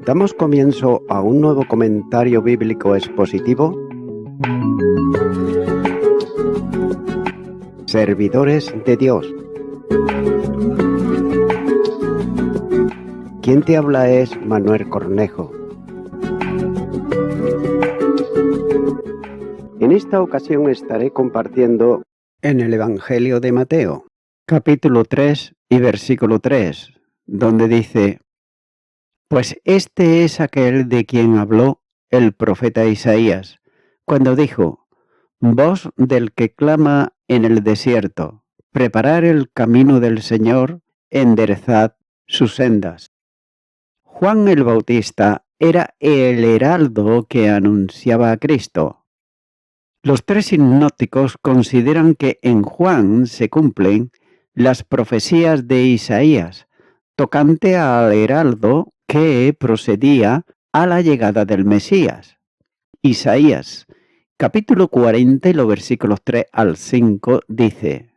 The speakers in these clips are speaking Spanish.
Damos comienzo a un nuevo comentario bíblico expositivo. Servidores de Dios. Quien te habla es Manuel Cornejo. En esta ocasión estaré compartiendo en el Evangelio de Mateo, capítulo 3 y versículo 3, donde dice: Pues este es aquel de quien habló el profeta Isaías, cuando dijo: Voz del que clama en el desierto, preparad el camino del Señor, enderezad sus sendas. Juan el Bautista era el heraldo que anunciaba a Cristo. Los tres sinópticos consideran que en Juan se cumplen las profecías de Isaías, tocante al heraldo que procedía a la llegada del Mesías. Isaías, capítulo 40 y los versículos 3 al 5 dice: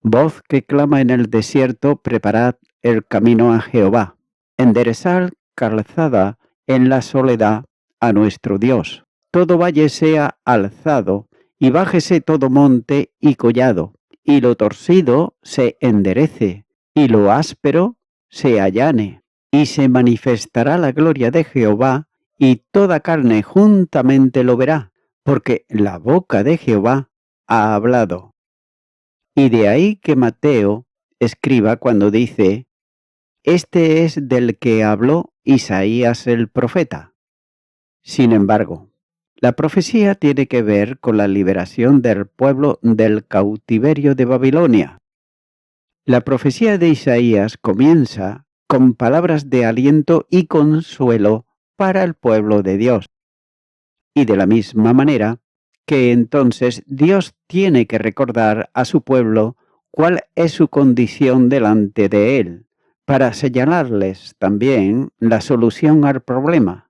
Voz que clama en el desierto, preparad el camino a Jehová, enderezad calzada en la soledad a nuestro Dios. Todo valle sea alzado, y bájese todo monte y collado, y lo torcido se enderece, y lo áspero se allane, y se manifestará la gloria de Jehová, y toda carne juntamente lo verá, porque la boca de Jehová ha hablado. Y de ahí que Mateo escriba cuando dice: Este es del que habló Isaías el profeta. Sin embargo, la profecía tiene que ver con la liberación del pueblo del cautiverio de Babilonia. La profecía de Isaías comienza con palabras de aliento y consuelo para el pueblo de Dios. Y de la misma manera que entonces Dios tiene que recordar a su pueblo cuál es su condición delante de él, para señalarles también la solución al problema,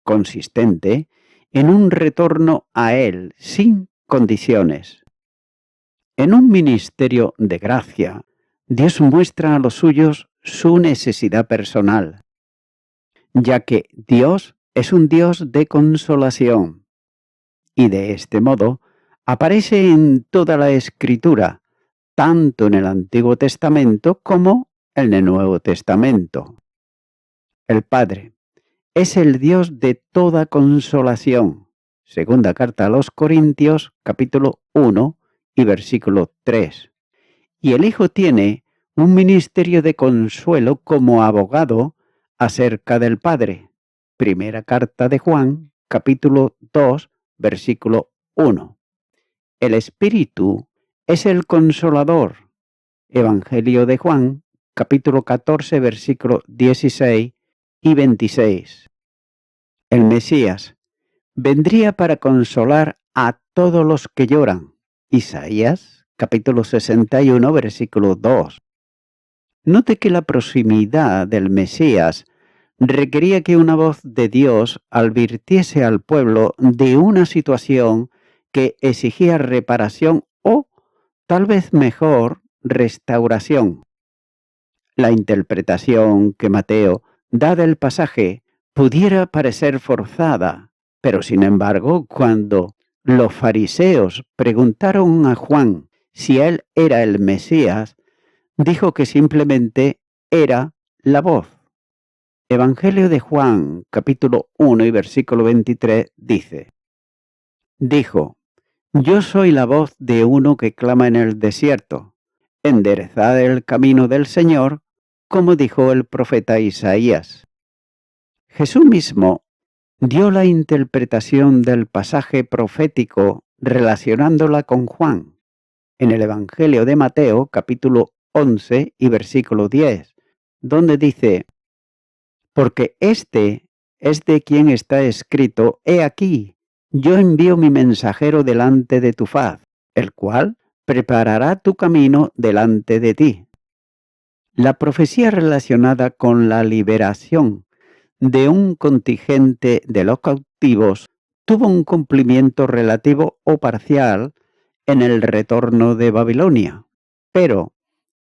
consistente en un retorno a él sin condiciones. En un ministerio de gracia, Dios muestra a los suyos su necesidad personal, ya que Dios es un Dios de consolación, y de este modo aparece en toda la Escritura, tanto en el Antiguo Testamento como en el Nuevo Testamento. El Padre es el Dios de toda consolación. Segunda carta a los Corintios, capítulo 1 y versículo 3. Y el Hijo tiene un ministerio de consuelo como abogado acerca del Padre. Primera carta de Juan, capítulo 2, versículo 1. El Espíritu es el Consolador. Evangelio de Juan, capítulo 14, versículo 16 y 26. El Mesías vendría para consolar a todos los que lloran. Isaías, capítulo 61, versículo 2. Note que la proximidad del Mesías requería que una voz de Dios advirtiese al pueblo de una situación que exigía reparación o, tal vez mejor, restauración. La interpretación que Mateo da del pasaje pudiera parecer forzada, pero sin embargo, cuando los fariseos preguntaron a Juan si él era el Mesías, dijo que simplemente era la voz. Evangelio de Juan, capítulo 1 y versículo 23, dice: Dijo: Yo soy la voz de uno que clama en el desierto, enderezad el camino del Señor, como dijo el profeta Isaías. Jesús mismo dio la interpretación del pasaje profético relacionándola con Juan, en el Evangelio de Mateo, capítulo 11 y versículo 10, donde dice: Porque este es de quien está escrito: He aquí, yo envío mi mensajero delante de tu faz, el cual preparará tu camino delante de ti. La profecía relacionada con la liberación de un contingente de los cautivos tuvo un cumplimiento relativo o parcial en el retorno de Babilonia, pero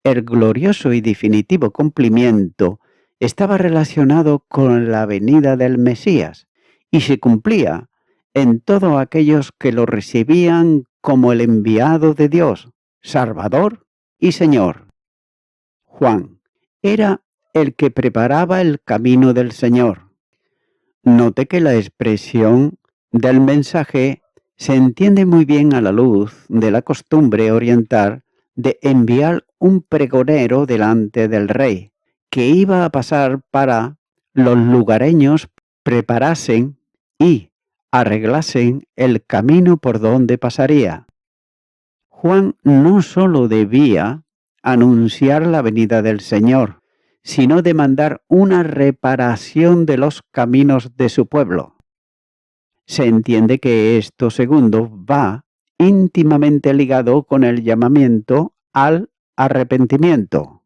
el glorioso y definitivo cumplimiento estaba relacionado con la venida del Mesías y se cumplía en todos aquellos que lo recibían como el enviado de Dios, Salvador y Señor. Juan era el que preparaba el camino del Señor. Note que la expresión del mensaje se entiende muy bien a la luz de la costumbre oriental de enviar un pregonero delante del rey, que iba a pasar para los lugareños preparasen y arreglasen el camino por donde pasaría. Juan no sólo debía anunciar la venida del Señor, sino demandar una reparación de los caminos de su pueblo. Se entiende que esto segundo va íntimamente ligado con el llamamiento al arrepentimiento.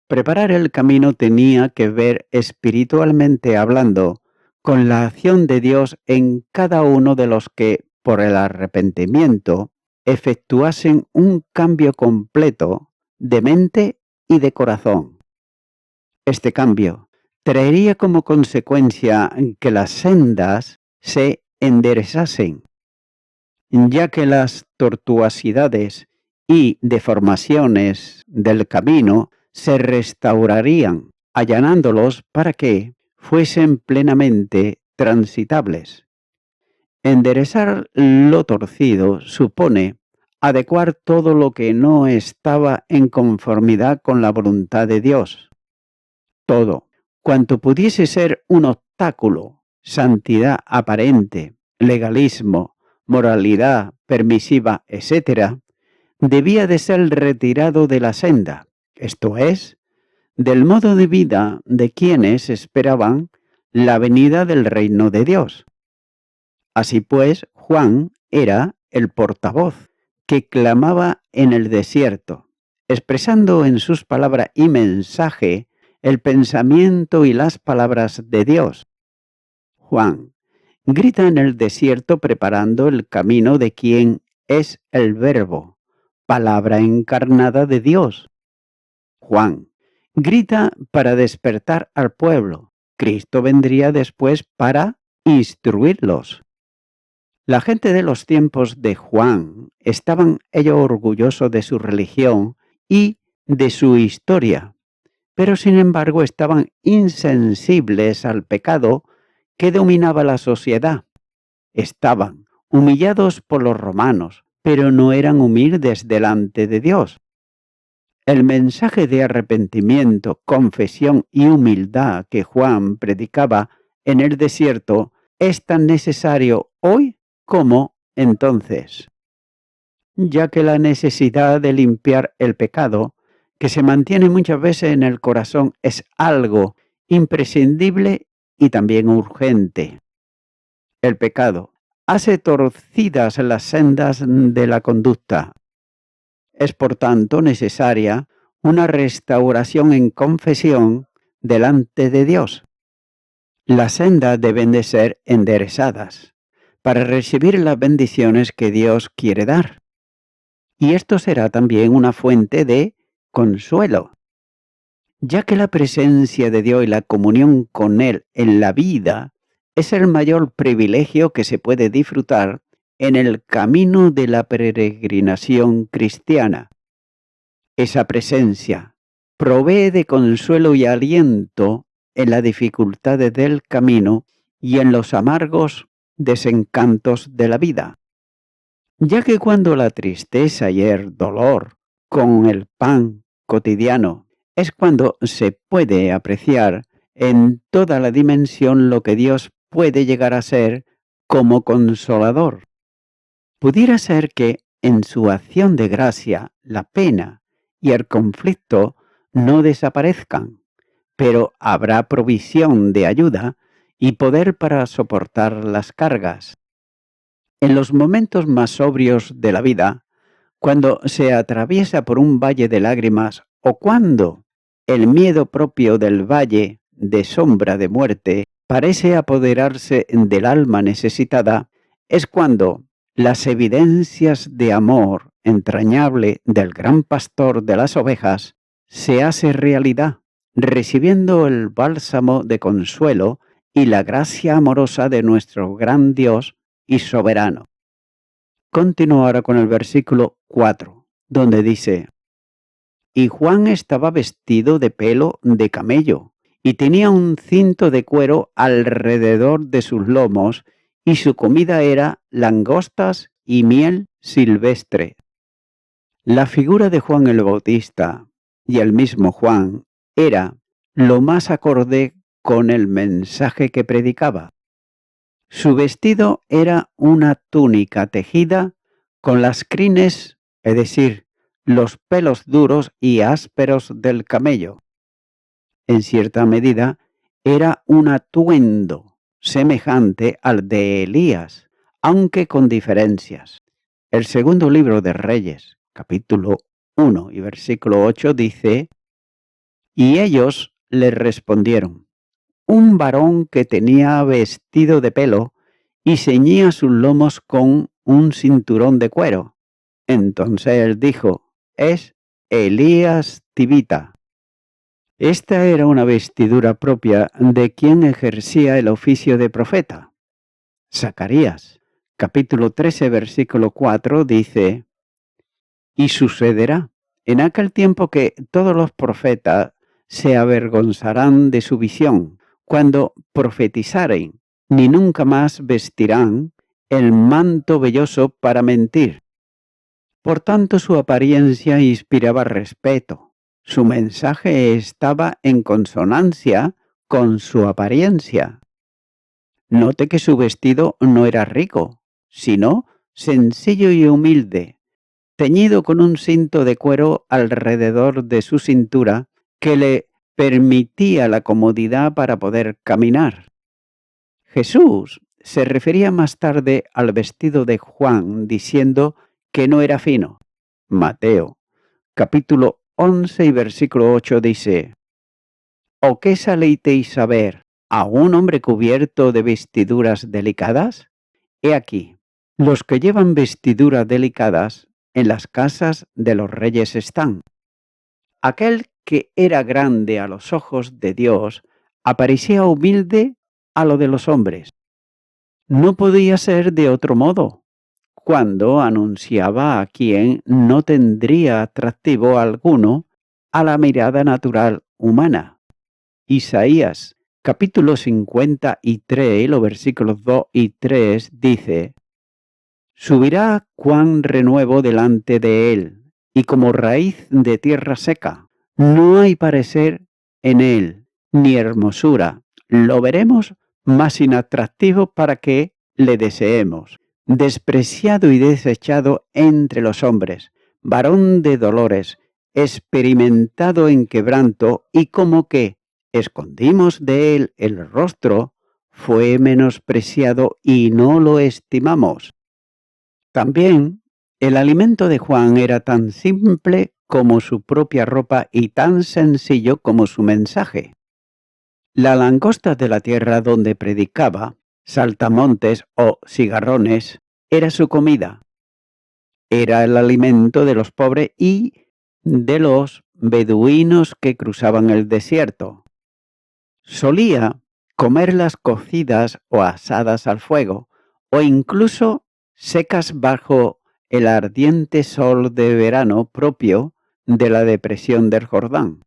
Preparar el camino tenía que ver espiritualmente hablando con la acción de Dios en cada uno de los que, por el arrepentimiento, efectuasen un cambio completo de mente y de corazón. Este cambio traería como consecuencia que las sendas se enderezasen, ya que las tortuosidades y deformaciones del camino se restaurarían, allanándolos para que fuesen plenamente transitables. Enderezar lo torcido supone adecuar todo lo que no estaba en conformidad con la voluntad de Dios. Todo cuanto pudiese ser un obstáculo, santidad aparente, legalismo, moralidad permisiva, etc., debía de ser retirado de la senda, esto es, del modo de vida de quienes esperaban la venida del reino de Dios. Así pues, Juan era el portavoz que clamaba en el desierto, expresando en sus palabras y mensaje el pensamiento y las palabras de Dios. Juan grita en el desierto preparando el camino de quien es el Verbo, palabra encarnada de Dios. Juan grita para despertar al pueblo. Cristo vendría después para instruirlos. La gente de los tiempos de Juan estaban ellos orgullosos de su religión y de su historia, pero sin embargo estaban insensibles al pecado que dominaba la sociedad. Estaban humillados por los romanos, pero no eran humildes delante de Dios. El mensaje de arrepentimiento, confesión y humildad que Juan predicaba en el desierto es tan necesario hoy como entonces, ya que la necesidad de limpiar el pecado, que se mantiene muchas veces en el corazón, es algo imprescindible y también urgente. El pecado hace torcidas las sendas de la conducta. Es por tanto necesaria una restauración en confesión delante de Dios. Las sendas deben de ser enderezadas para recibir las bendiciones que Dios quiere dar. Y esto será también una fuente de consuelo, ya que la presencia de Dios y la comunión con Él en la vida es el mayor privilegio que se puede disfrutar en el camino de la peregrinación cristiana. Esa presencia provee de consuelo y aliento en las dificultades del camino y en los amargos desencantos de la vida, ya que cuando la tristeza y el dolor con el pan cotidiano es cuando se puede apreciar en toda la dimensión lo que Dios puede llegar a ser como consolador. Pudiera ser que en su acción de gracia la pena y el conflicto no desaparezcan, pero habrá provisión de ayuda y poder para soportar las cargas. En los momentos más sobrios de la vida, cuando se atraviesa por un valle de lágrimas o cuando el miedo propio del valle de sombra de muerte parece apoderarse del alma necesitada, es cuando las evidencias de amor entrañable del gran pastor de las ovejas se hace realidad recibiendo el bálsamo de consuelo y la gracia amorosa de nuestro gran Dios y soberano. Continúo ahora con el versículo 4, donde dice: Y Juan estaba vestido de pelo de camello, y tenía un cinto de cuero alrededor de sus lomos, y su comida era langostas y miel silvestre. La figura de Juan el Bautista y el mismo Juan era lo más acorde con el mensaje que predicaba. Su vestido era una túnica tejida con las crines, es decir, los pelos duros y ásperos del camello. En cierta medida, era un atuendo semejante al de Elías, aunque con diferencias. El segundo libro de Reyes, capítulo 1 y versículo 8 dice: Y ellos le respondieron: Un varón que tenía vestido de pelo y ceñía sus lomos con un cinturón de cuero. Entonces él dijo: Es Elías Tibita. Esta era una vestidura propia de quien ejercía el oficio de profeta. Zacarías, capítulo 13, versículo 4 dice: Y sucederá en aquel tiempo que todos los profetas se avergonzarán de su visión, cuando profetizaren, ni nunca más vestirán el manto velloso para mentir. Por tanto, su apariencia inspiraba respeto. Su mensaje estaba en consonancia con su apariencia. Note que su vestido no era rico, sino sencillo y humilde, ceñido con un cinto de cuero alrededor de su cintura que le permitía la comodidad para poder caminar. Jesús se refería más tarde al vestido de Juan diciendo que no era fino. Mateo, capítulo 11 y versículo 8 dice: ¿O qué salisteis a ver a un hombre cubierto de vestiduras delicadas? He aquí, los que llevan vestiduras delicadas en las casas de los reyes están. Aquel que era grande a los ojos de Dios aparecía humilde a lo de los hombres. No podía ser de otro modo, cuando anunciaba a quien no tendría atractivo alguno a la mirada natural humana. Isaías, capítulo 53, los versículos 2 y 3 dice: Subirá cuán renuevo delante de él, y como raíz de tierra seca. No hay parecer en él, ni hermosura. Lo veremos más inatractivo para que le deseemos. Despreciado y desechado entre los hombres, varón de dolores, experimentado en quebranto, y como que escondimos de él el rostro, fue menospreciado y no lo estimamos. También el alimento de Juan era tan simple como su propia ropa y tan sencillo como su mensaje. La langosta de la tierra donde predicaba, saltamontes o cigarrones, era su comida. Era el alimento de los pobres y de los beduinos que cruzaban el desierto. Solía comerlas cocidas o asadas al fuego, o incluso secas bajo el ardiente sol de verano propio de la depresión del Jordán.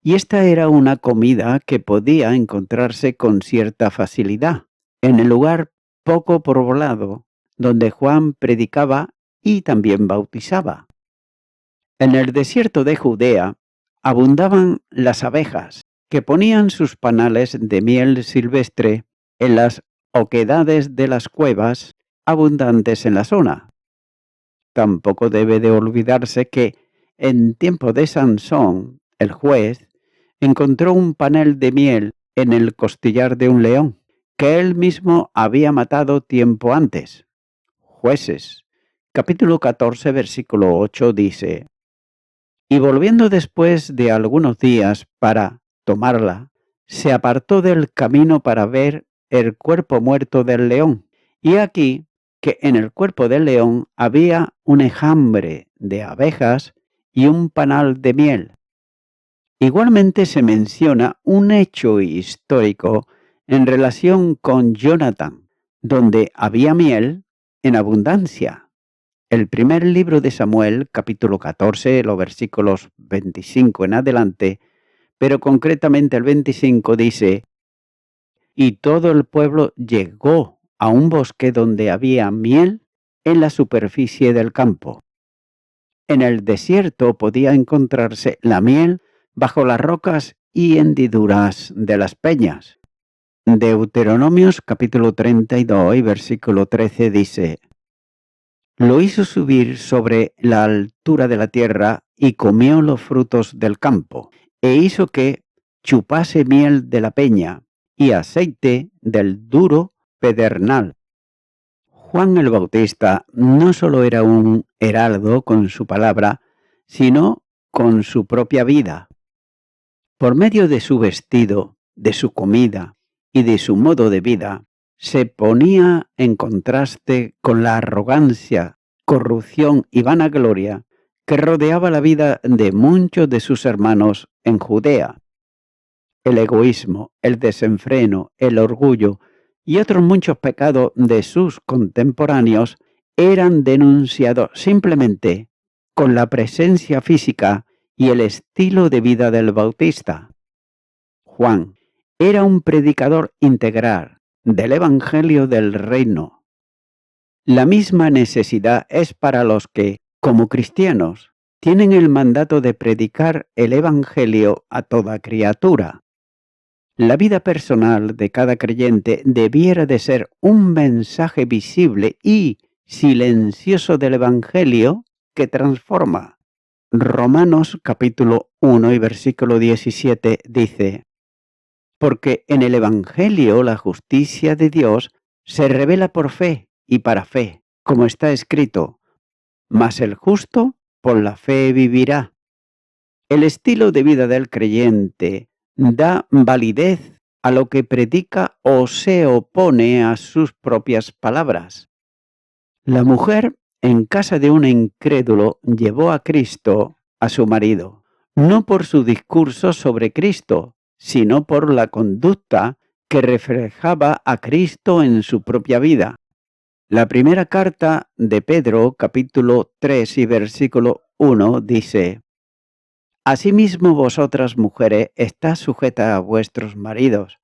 Y esta era una comida que podía encontrarse con cierta facilidad en el lugar poco poblado donde Juan predicaba y también bautizaba. En el desierto de Judea abundaban las abejas, que ponían sus panales de miel silvestre en las oquedades de las cuevas abundantes en la zona. Tampoco debe de olvidarse que en tiempo de Sansón, el juez, encontró un panel de miel en el costillar de un león, que él mismo había matado tiempo antes. Jueces, capítulo 14, versículo 8 dice: Y volviendo después de algunos días para tomarla, se apartó del camino para ver el cuerpo muerto del león. Y aquí que en el cuerpo del león había un enjambre de abejas y un panal de miel. Igualmente se menciona un hecho histórico en relación con Jonathan, donde había miel en abundancia. El primer libro de Samuel, capítulo 14, los versículos 25 en adelante, pero concretamente el 25 dice: y todo el pueblo llegó a un bosque donde había miel en la superficie del campo. En el desierto podía encontrarse la miel bajo las rocas y hendiduras de las peñas. Deuteronomios capítulo 32 y versículo 13 dice: lo hizo subir sobre la altura de la tierra y comió los frutos del campo, e hizo que chupase miel de la peña y aceite del duro pedernal. Juan el Bautista no solo era un heraldo con su palabra, sino con su propia vida. Por medio de su vestido, de su comida y de su modo de vida, se ponía en contraste con la arrogancia, corrupción y vanagloria que rodeaba la vida de muchos de sus hermanos en Judea. El egoísmo, el desenfreno, el orgullo y otros muchos pecados de sus contemporáneos eran denunciados simplemente con la presencia física y el estilo de vida del Bautista. Juan era un predicador integral del Evangelio del Reino. La misma necesidad es para los que, como cristianos, tienen el mandato de predicar el Evangelio a toda criatura. La vida personal de cada creyente debiera de ser un mensaje visible y silencioso del Evangelio que transforma. Romanos capítulo 1 y versículo 17 dice: porque en el Evangelio la justicia de Dios se revela por fe y para fe, como está escrito: mas el justo por la fe vivirá. El estilo de vida del creyente da validez a lo que predica o se opone a sus propias palabras. La mujer en casa de un incrédulo llevó a Cristo a su marido, no por su discurso sobre Cristo, sino por la conducta que reflejaba a Cristo en su propia vida. La primera carta de Pedro, capítulo 3 y versículo 1, dice: asimismo vosotras mujeres estáis sujetas a vuestros maridos,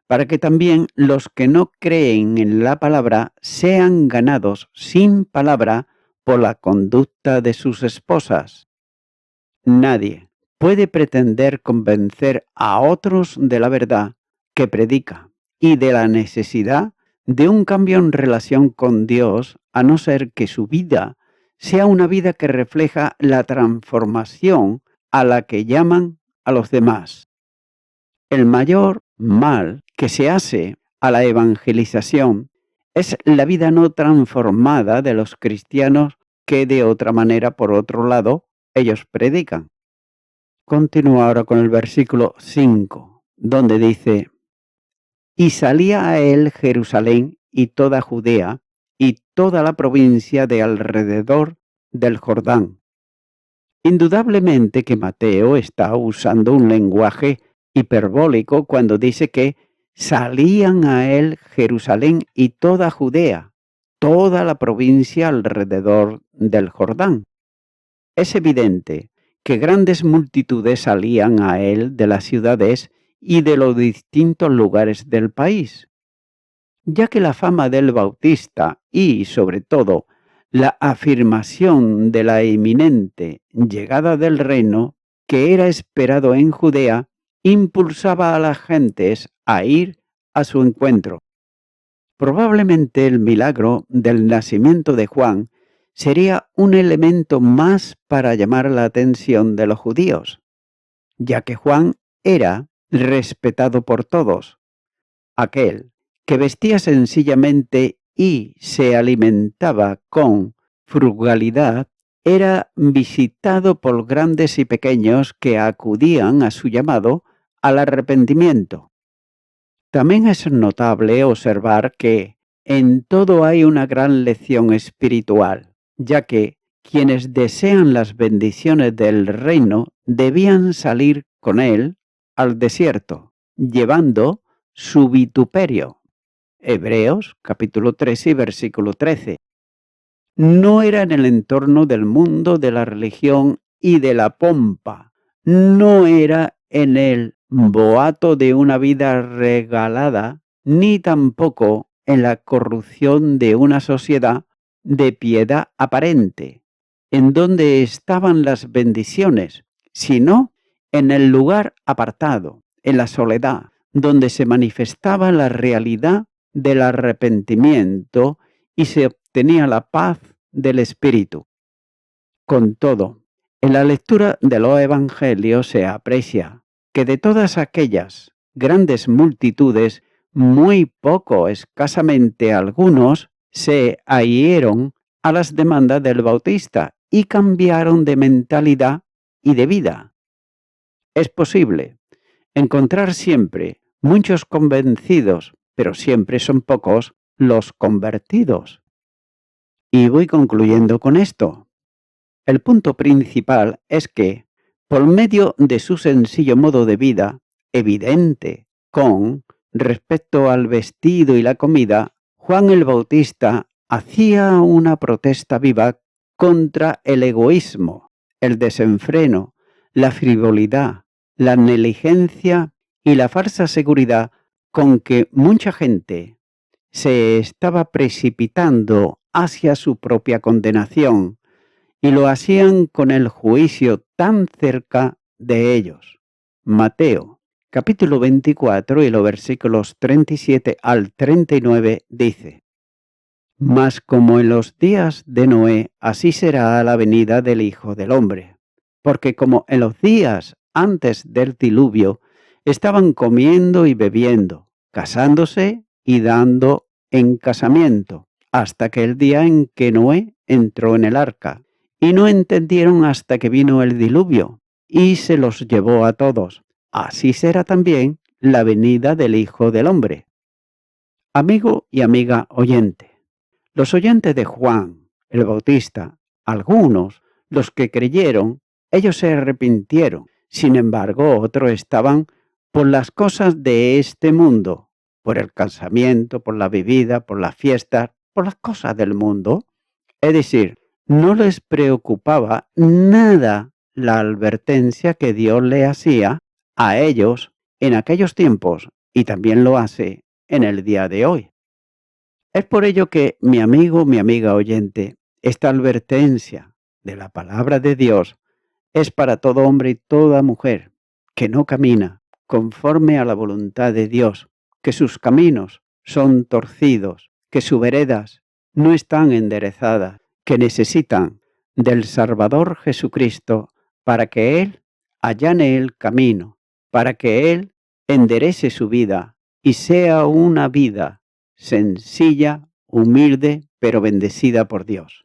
para que también los que no creen en la palabra sean ganados sin palabra por la conducta de sus esposas. Nadie puede pretender convencer a otros de la verdad que predica y de la necesidad de un cambio en relación con Dios, a no ser que su vida sea una vida que refleja la transformación a la que llaman a los demás. El mayor mal que se hace a la evangelización es la vida no transformada de los cristianos que de otra manera, por otro lado, ellos predican. Continúa ahora con el versículo 5, donde dice: y salía a él Jerusalén y toda Judea y toda la provincia de alrededor del Jordán. Indudablemente que Mateo está usando un lenguaje hiperbólico cuando dice que salían a él Jerusalén y toda Judea, toda la provincia alrededor del Jordán. Es evidente que grandes multitudes salían a él de las ciudades y de los distintos lugares del país, ya que la fama del Bautista y, sobre todo, la afirmación de la inminente llegada del reino que era esperado en Judea impulsaba a las gentes a ir a su encuentro. Probablemente el milagro del nacimiento de Juan sería un elemento más para llamar la atención de los judíos, ya que Juan era respetado por todos. Aquel que vestía sencillamente y se alimentaba con frugalidad era visitado por grandes y pequeños que acudían a su llamado al arrepentimiento. También es notable observar que en todo hay una gran lección espiritual, ya que quienes desean las bendiciones del reino debían salir con él al desierto, llevando su vituperio. Hebreos capítulo 13 y versículo 13. No era en el entorno del mundo de la religión y de la pompa. No era en el boato de una vida regalada, ni tampoco en la corrupción de una sociedad de piedad aparente, en donde estaban las bendiciones, sino en el lugar apartado, en la soledad, donde se manifestaba la realidad del arrepentimiento y se obtenía la paz del Espíritu. Con todo, en la lectura de los Evangelios se aprecia que de todas aquellas grandes multitudes, muy poco, escasamente algunos, se adhirieron a las demandas del Bautista y cambiaron de mentalidad y de vida. Es posible encontrar siempre muchos convencidos, pero siempre son pocos los convertidos. Y voy concluyendo con esto. El punto principal es que, por medio de su sencillo modo de vida, evidente con respecto al vestido y la comida, Juan el Bautista hacía una protesta viva contra el egoísmo, el desenfreno, la frivolidad, la negligencia y la falsa seguridad con que mucha gente se estaba precipitando hacia su propia condenación, y lo hacían con el juicio tan cerca de ellos. Mateo, capítulo 24 y los versículos 37 al 39 dice: Mas como en los días de Noé, así será a la venida del Hijo del Hombre. Porque como en los días antes del diluvio, estaban comiendo y bebiendo, casándose y dando en casamiento, hasta que el día en que Noé entró en el arca, y no entendieron hasta que vino el diluvio, y se los llevó a todos. Así será también la venida del Hijo del Hombre. Amigo y amiga oyente, los oyentes de Juan el Bautista, algunos, los que creyeron, ellos se arrepintieron. Sin embargo, otros estaban por las cosas de este mundo, por el casamiento, por la bebida, por las fiestas, por las cosas del mundo. Es decir, no les preocupaba nada la advertencia que Dios le hacía a ellos en aquellos tiempos y también lo hace en el día de hoy. Es por ello que, mi amigo, mi amiga oyente, esta advertencia de la palabra de Dios es para todo hombre y toda mujer que no camina conforme a la voluntad de Dios, que sus caminos son torcidos, que sus veredas no están enderezadas, que necesitan del Salvador Jesucristo para que Él allane el camino, para que Él enderece su vida y sea una vida sencilla, humilde, pero bendecida por Dios.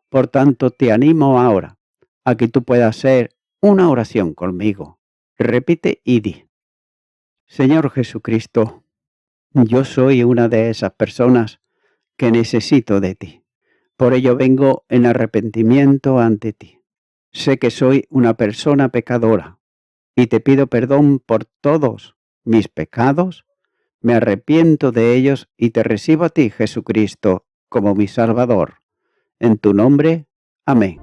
Por tanto, te animo ahora a que tú puedas hacer una oración conmigo. Repite y di: Señor Jesucristo, yo soy una de esas personas que necesito de ti. Por ello vengo en arrepentimiento ante ti. Sé que soy una persona pecadora y te pido perdón por todos mis pecados. Me arrepiento de ellos y te recibo a ti, Jesucristo, como mi Salvador. En tu nombre, amén.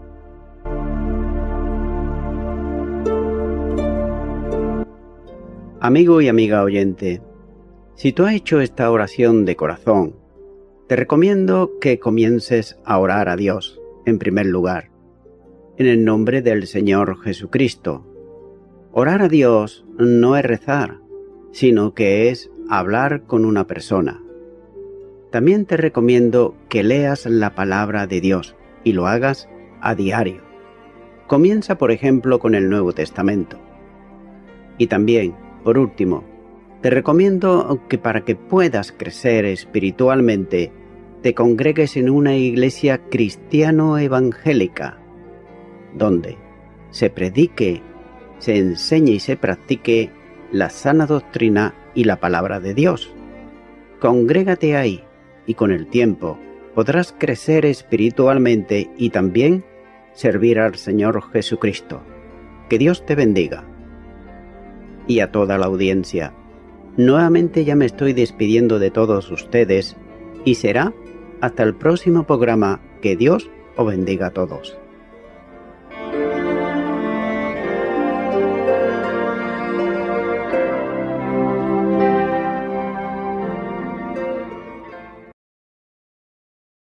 Amigo y amiga oyente, si tú has hecho esta oración de corazón, te recomiendo que comiences a orar a Dios, en primer lugar, en el nombre del Señor Jesucristo. Orar a Dios no es rezar, sino que es hablar con una persona. También te recomiendo que leas la palabra de Dios y lo hagas a diario. Comienza, por ejemplo, con el Nuevo Testamento. Y también, por último, te recomiendo que para que puedas crecer espiritualmente, te congregues en una iglesia cristiano-evangélica, donde se predique, se enseñe y se practique la sana doctrina y la palabra de Dios. Congrégate ahí y con el tiempo podrás crecer espiritualmente y también servir al Señor Jesucristo. Que Dios te bendiga. Y a toda la audiencia. Nuevamente ya me estoy despidiendo de todos ustedes y será hasta el próximo programa. Que Dios os bendiga a todos.